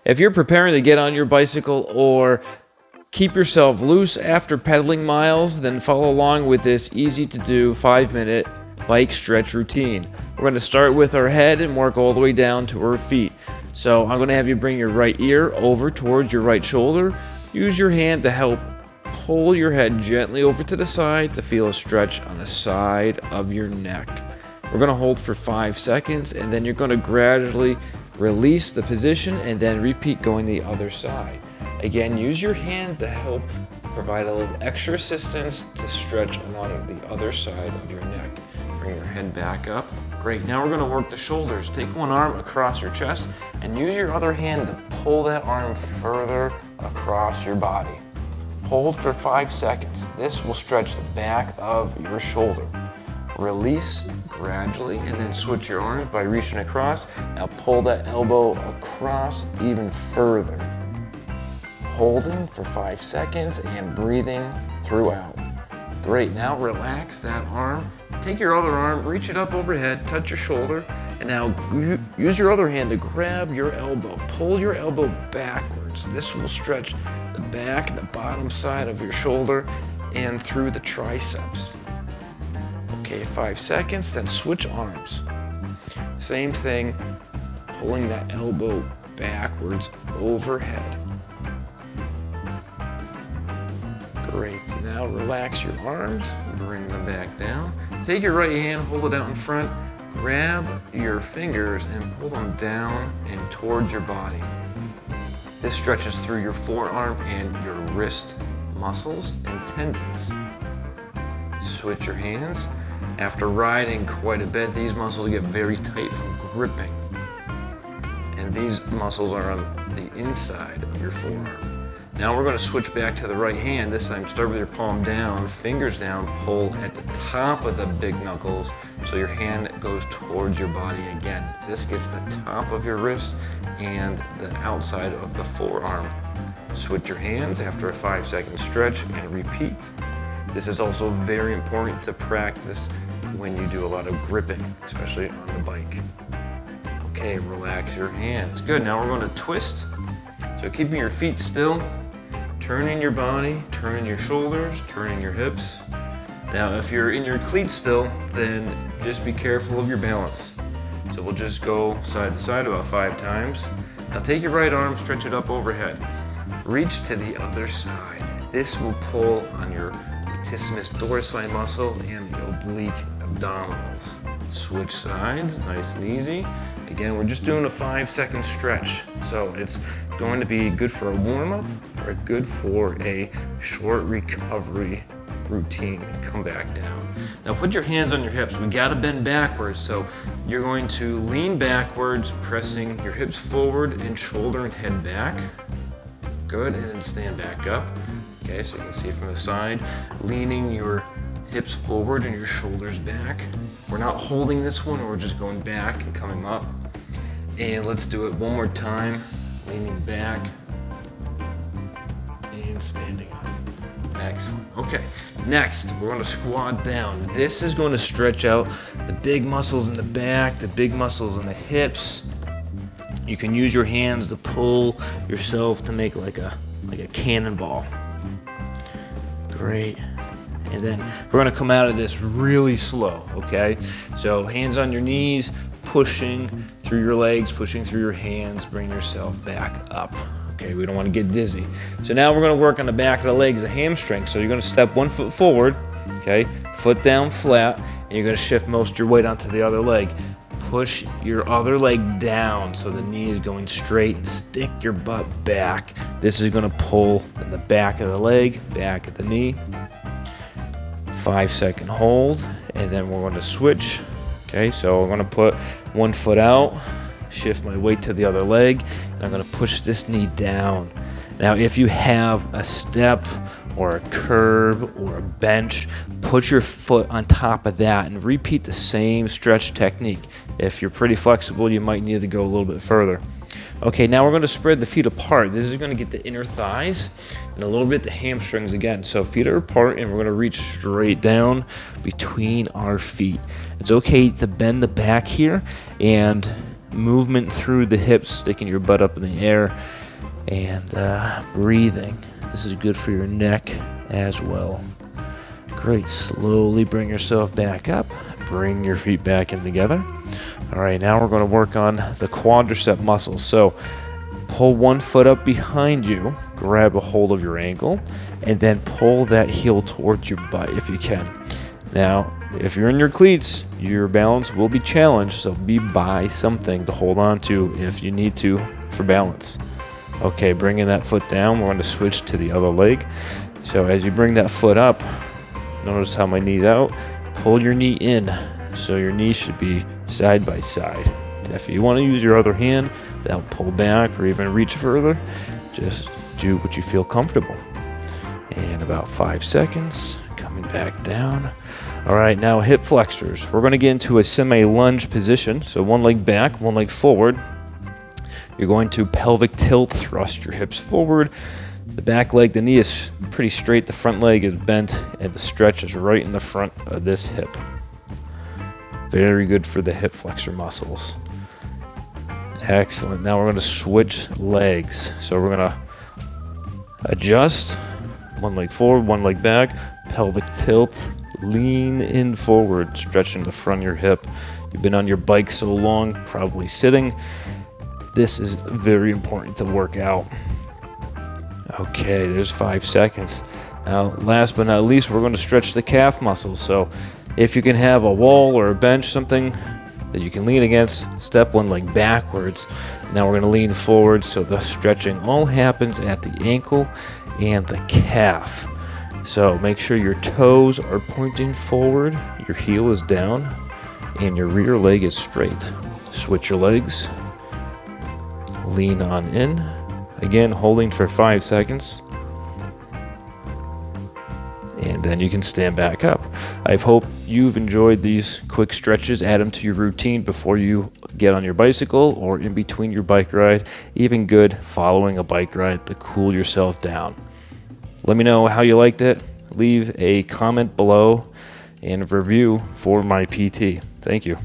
If you're preparing to get on your bicycle or keep yourself loose after pedaling miles, then follow along with this easy to do 5-minute bike stretch routine. We're going to start with our head and work all the way down to our feet. So I'm going to have you bring your right ear over towards your right shoulder. Use your hand to help pull your head gently over to the side to feel a stretch on the side of your neck. We're going to hold for 5 seconds, and then you're going to gradually release the position and then repeat going the other side. Again, use your hand to help provide a little extra assistance to stretch along the other side of your neck. Bring your head back up. Great. Now we're going to work the shoulders. Take one arm across your chest and use your other hand to pull that arm further across your body. Hold for 5 seconds. This will stretch the back of your shoulder. Release gradually and then switch your arms by reaching across. Now pull that elbow across even further. Holding for 5 seconds and breathing throughout. Great. Now relax that arm. Take your other arm, reach it up overhead, touch your shoulder, and now use your other hand to grab your elbow. Pull your elbow backwards. This will stretch the back and the bottom side of your shoulder and through the triceps. Okay, 5 seconds, then switch arms. Same thing, pulling that elbow backwards overhead. Great. Now relax your arms, bring them back down. Take your right hand, hold it out in front, grab your fingers and pull them down and towards your body. This stretches through your forearm and your wrist muscles and tendons. Switch your hands. After riding quite a bit, these muscles get very tight from gripping. And these muscles are on the inside of your forearm. Now we're going to switch back to the right hand. This time start with your palm down, fingers down, pull at the top of the big knuckles so your hand goes towards your body again. This gets the top of your wrist and the outside of the forearm. Switch your hands after a 5-second stretch and repeat. This is also very important to practice when you do a lot of gripping, especially on the bike. Okay, relax your hands. Good, now we're going to twist. So keeping your feet still, turning your body, turning your shoulders, turning your hips. Now if you're in your cleats still, then just be careful of your balance. So we'll just go side to side about 5 times. Now take your right arm, stretch it up overhead. Reach to the other side. This will pull on your latissimus dorsi muscle and the oblique abdominals. Switch sides, nice and easy. Again, we're just doing a 5-second stretch. So it's going to be good for a warm-up or good for a short recovery routine. Come back down. Now put your hands on your hips. We gotta bend backwards. So you're going to lean backwards, pressing your hips forward and shoulder and head back. Good, and then stand back up. Okay, so you can see from the side, leaning your hips forward and your shoulders back. We're not holding this one, we're just going back and coming up. And let's do it one more time. Leaning back and standing up. Excellent. Okay, next we're going to squat down. This is going to stretch out the big muscles in the back, the big muscles in the hips. You can use your hands to pull yourself to make like a cannonball. Great. And then we're going to come out of this really slow, okay? So hands on your knees, pushing through your legs, pushing through your hands, bring yourself back up. Okay, we don't want to get dizzy. So now we're going to work on the back of the legs, the hamstring. So you're going to step 1 foot forward, okay? Foot down flat, and you're going to shift most of your weight onto the other leg. Push your other leg down so the knee is going straight and stick your butt back. This is going to pull in the back of the leg, back of the knee. 5-second hold, and then we're going to switch. Okay, so we're going to put 1 foot out, shift my weight to the other leg, and I'm going to push this knee down. Now, if you have a step or a curb or a bench, put your foot on top of that and repeat the same stretch technique. If you're pretty flexible, you might need to go a little bit further. Okay, now we're going to spread the feet apart. This is going to get the inner thighs and a little bit the hamstrings again. So feet are apart and we're going to reach straight down between our feet. It's okay to bend the back here, and movement through the hips, sticking your butt up in the air, and breathing. This is good for your neck as well. Great. Slowly bring yourself back up. Bring your feet back in together. All right, now we're going to work on the quadricep muscles. So pull one foot up behind you, grab a hold of your ankle, and then pull that heel towards your butt if you can. Now, if you're in your cleats, your balance will be challenged, so be by something to hold on to if you need to for balance. Okay, bringing that foot down, we're going to switch to the other leg. So as you bring that foot up, notice how my knee's out. Pull your knee in, so your knee should be side by side. And if you want to use your other hand, that'll pull back or even reach further. Just do what you feel comfortable. And about 5 seconds, coming back down. All right, now hip flexors. We're going to get into a semi-lunge position. So one leg back, one leg forward. You're going to pelvic tilt, thrust your hips forward. The back leg, the knee is pretty straight, the front leg is bent, and the stretch is right in the front of this hip. Very good for the hip flexor muscles. Excellent. Now we're going to switch legs. So we're going to adjust. One leg forward, one leg back. Pelvic tilt. Lean in forward, stretching the front of your hip. You've been on your bike so long, probably sitting. This is very important to work out. Okay, there's 5 seconds. Now, last but not least, we're going to stretch the calf muscles. So if you can have a wall or a bench, something that you can lean against, step one leg backwards. Now we're going to lean forward, so the stretching all happens at the ankle and the calf. So make sure your toes are pointing forward, your heel is down, and your rear leg is straight. Switch your legs. Lean on in. Again, holding for 5 seconds. And then you can stand back up. I hope you've enjoyed these quick stretches. Add them to your routine before you get on your bicycle or in between your bike ride. Even good following a bike ride to cool yourself down. Let me know how you liked it. Leave a comment below and a review for my PT. Thank you.